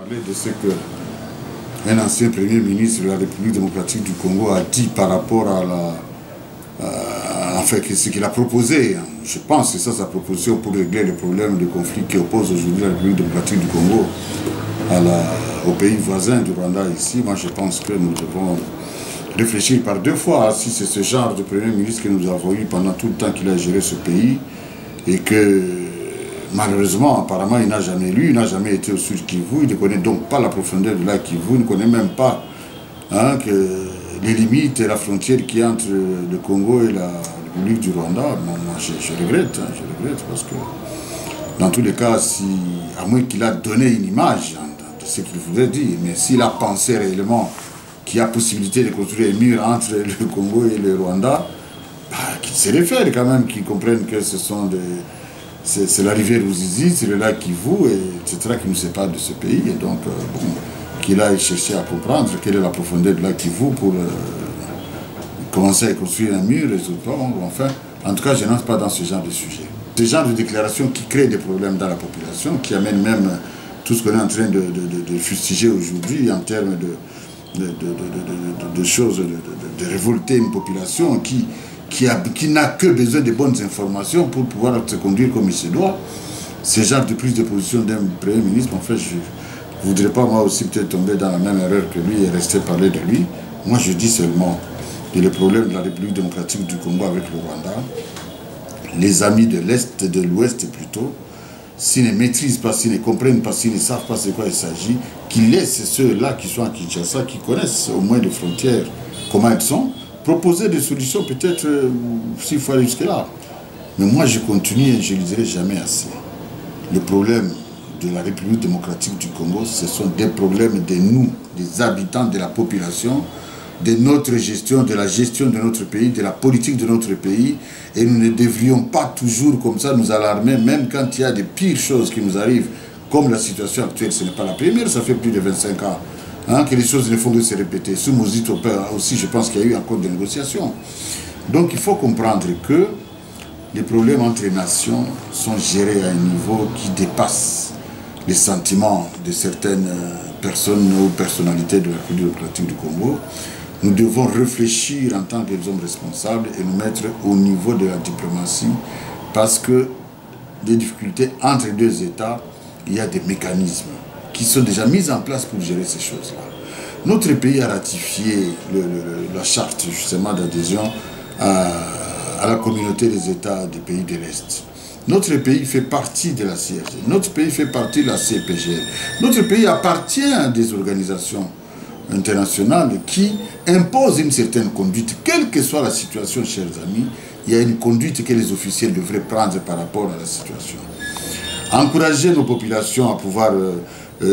Parler de ce que un ancien premier ministre de la République démocratique du Congo a dit par rapport à ce qu'il a proposé. Je pense que ça, sa proposition pour régler le problème de conflit qui oppose aujourd'hui la République démocratique du Congo au pays voisin du Rwanda ici. Moi, je pense que nous devons réfléchir par deux fois si c'est ce genre de premier ministre que nous avons eu pendant tout le temps qu'il a géré ce pays et que malheureusement, apparemment, il n'a jamais lu, il n'a jamais été au sud Kivu, il ne connaît donc pas la profondeur de la Kivu, il ne connaît même pas que les limites et la frontière qui est entre le Congo et la République du Rwanda. Bon, moi, je regrette parce que dans tous les cas, à moins qu'il a donné une image de ce qu'il voulait dire, mais s'il a pensé réellement qu'il y a possibilité de construire un mur entre le Congo et le Rwanda, bah, qu'il se réfère quand même, qu'il comprenne que ce sont des... C'est la rivière Ruzizi, c'est le lac Kivu, etc., qui nous sépare de ce pays. Et donc, bon, qu'il aille chercher à comprendre quelle est la profondeur de lac Kivu pour commencer à construire un mur, enfin. En tout cas, je n'entre pas dans ce genre de sujet. Ce genre de déclaration qui crée des problèmes dans la population, qui amène même tout ce qu'on est en train de fustiger aujourd'hui en termes de choses, de révolter une population qui n'a que besoin de bonnes informations pour pouvoir se conduire comme il se doit. Ce genre de prise de position d'un premier ministre, en fait, je ne voudrais pas moi aussi peut-être tomber dans la même erreur que lui et rester parler de lui. Moi, je dis seulement que le problème de la République démocratique du Congo avec le Rwanda, les amis de l'Est, de l'Ouest plutôt, s'ils ne maîtrisent pas, s'ils ne comprennent pas, s'ils ne savent pas de quoi il s'agit, qu'ils laissent ceux-là qui sont à Kinshasa, qui connaissent au moins les frontières, comment elles sont, proposer des solutions, peut-être s'il faut aller jusque-là. Mais moi, je continue et je ne le dirai jamais assez. Le problème de la République démocratique du Congo, ce sont des problèmes de nous, des habitants, de la population, de notre gestion, de la gestion de notre pays, de la politique de notre pays. Et nous ne devrions pas toujours comme ça nous alarmer, même quand il y a des pires choses qui nous arrivent, comme la situation actuelle. Ce n'est pas la première, ça fait plus de 25 ans. Que les choses ne font que se répéter. Sous Mozito aussi, je pense qu'il y a eu encore des négociations. Donc il faut comprendre que les problèmes entre les nations sont gérés à un niveau qui dépasse les sentiments de certaines personnes ou personnalités de la République démocratique du Congo. Nous devons réfléchir en tant qu'hommes responsables et nous mettre au niveau de la diplomatie parce que des difficultés entre les deux États, il y a des mécanismes qui sont déjà mises en place pour gérer ces choses-là. Notre pays a ratifié la charte justement d'adhésion à la communauté des États des pays de l'Est. Notre pays fait partie de la CRG, notre pays fait partie de la CPGL. Notre pays appartient à des organisations internationales qui imposent une certaine conduite. Quelle que soit la situation, chers amis, il y a une conduite que les officiels devraient prendre par rapport à la situation. Encourager nos populations à pouvoir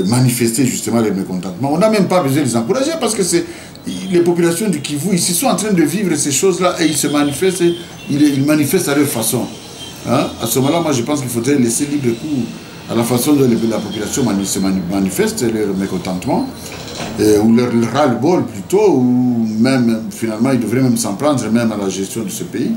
manifester justement les mécontentements. On n'a même pas besoin de les encourager parce que les populations du Kivu ici sont en train de vivre ces choses-là et ils se manifestent, ils manifestent à leur façon. À ce moment-là, moi je pense qu'il faudrait laisser libre cours à la façon dont la population se manifeste, leur mécontentement, ou leur ras-le-bol plutôt, ou même finalement ils devraient même s'en prendre même à la gestion de ce pays.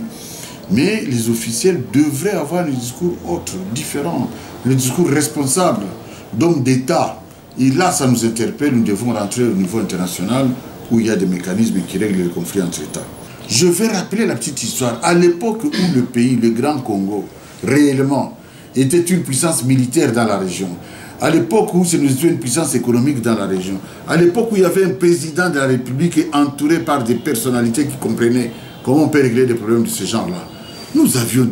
Mais les officiels devraient avoir un discours autre, différent, un discours responsable d'hommes d'État. Et là, ça nous interpelle, nous devons rentrer au niveau international où il y a des mécanismes qui règlent les conflits entre États. Je vais rappeler la petite histoire. À l'époque où le pays, le Grand Congo, réellement, était une puissance militaire dans la région, à l'époque où nous étions une puissance économique dans la région, à l'époque où il y avait un président de la République entouré par des personnalités qui comprenaient comment on peut régler des problèmes de ce genre-là, nous avions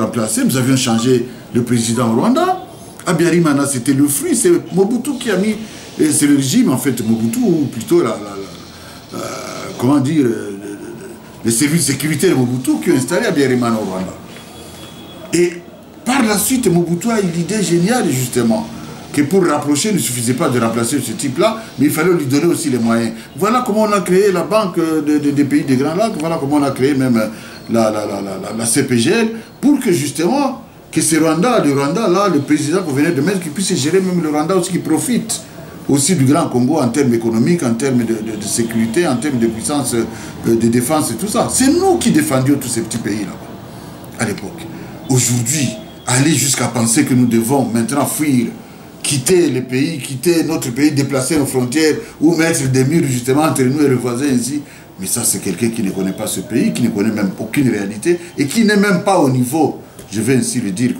remplacé, nous avions changé le président au Rwanda. Abiyarimana, c'était le fruit, c'est Mobutu qui a mis, c'est le régime en fait, Mobutu, ou plutôt comment dire, les services de sécurité de Mobutu qui ont installé Abiyarimana au Rwanda. Et par la suite, Mobutu a eu l'idée géniale justement, que pour rapprocher, il ne suffisait pas de remplacer ce type-là, mais il fallait lui donner aussi les moyens. Voilà comment on a créé la Banque des pays des Grands Lacs, voilà comment on a créé même la CPGL, pour que justement, que ce Rwanda, là, le président qu'on venait de mettre, qui puisse gérer même le Rwanda aussi, qui profite aussi du Grand Congo en termes économiques, en termes de sécurité, en termes de puissance de défense et tout ça. C'est nous qui défendions tous ces petits pays là-bas, à l'époque. Aujourd'hui, aller jusqu'à penser que nous devons maintenant fuir quitter le pays, quitter notre pays, déplacer nos frontières ou mettre des murs justement entre nous et les voisins ici. Mais ça, c'est quelqu'un qui ne connaît pas ce pays, qui ne connaît même aucune réalité et qui n'est même pas au niveau, je vais ainsi le dire,